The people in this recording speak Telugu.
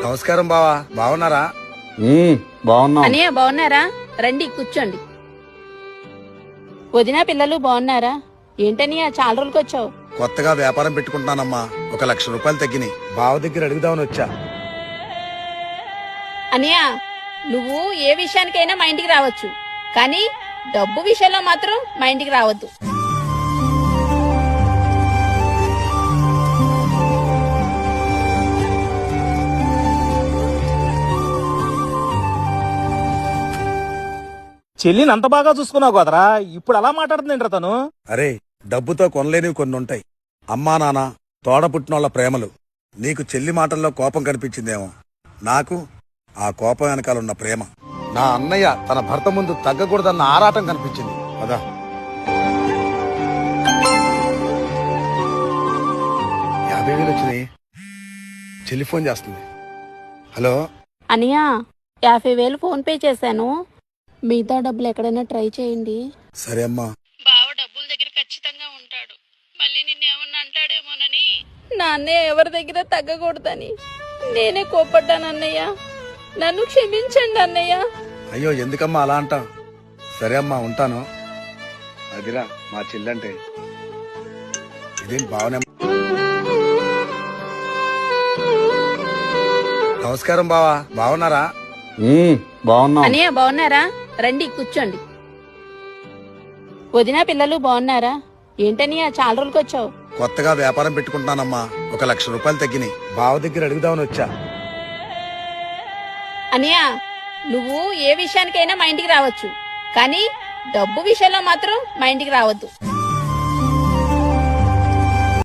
నమస్కారం బావా, బాగున్నారా? బాగున్నా. అన్నయ్య బాగున్నారా? రండి కూర్చోండి. వదినా పిల్లలు బాగున్నారా? ఏంటన్నయ్య చాలా రోజులకి వచ్చావు? కొత్తగా వ్యాపారం పెట్టుకుంటున్నానమ్మా. 1,00,000 రూపాయలు తగ్గినాయి. బావ దగ్గర అడుగుదామని వచ్చా. అన్నయ్య నువ్వు ఏ విషయానికైనా మా ఇంటికి రావచ్చు, కానీ డబ్బు విషయంలో మాత్రం మా ఇంటికి రావద్దు. చెల్లిని అంత బాగా చూసుకున్నావు కదరా, ఇప్పుడు అలా మాట్లాడుతుందేంట్రా తను? అరే, డబ్బుతో కొనలేనివి కొన్ని ఉంటాయి. అమ్మా నాన్న, తోడ పుట్టినోళ్ల ప్రేమలు. నీకు చెల్లి మాటల్లో కోపం కనిపించిందేమో, నాకు ఆ కోపం వెనకాలన్న ప్రేమ. నా అన్నయ్య తన భర్త ముందు తగ్గకూడదన్న ఆరాటం కనిపించింది. అదా 50,000 వచ్చినాయి. చెల్లి ఫోన్ చేస్తుంది. హలో అన్నయ్య 50,000 ఫోన్ పే చేశాను, మిగతా డబ్బులు ఎక్కడైనా ట్రై చేయండి. సరే అమ్మా. బావ డబ్బుల దగ్గర ఖచ్చితంగా ఉంటాడు, మళ్ళీ నిన్నేమన్నా అంటాడేమోనని నా అన్నయ్య ఎవరి దగ్గర తగ్గకూడదని నేనే కోపడ్డాను. అన్నయ్య నన్ను క్షమించండి అన్నయ్య. అయ్యో, ఎందుకమ్మా అలా అంటావు? సరే అమ్మా, ఉంటాను. అదిరా మా చెల్లంటే. ఇదేం బావనే. నమస్కారం బావా, బాగున్నారా? బాగున్నా. అన్నయ్య బాగున్నారా? రండి కూర్చోండి. వదినా పిల్లలు బాగున్నారా? ఏంటన్నయ్య చాలా రోజులకి వచ్చావు? కొత్తగా వ్యాపారం పెట్టుకుంటున్నానమ్మా. 1,00,000 రూపాయలు తగ్గినాయి. బావ దగ్గర అడుగుదామని వచ్చా. అన్నయ్య నువ్వు ఏ విషయానికైనా మా ఇంటికి రావచ్చు, కానీ డబ్బు విషయంలో మాత్రం మా ఇంటికి రావద్దు.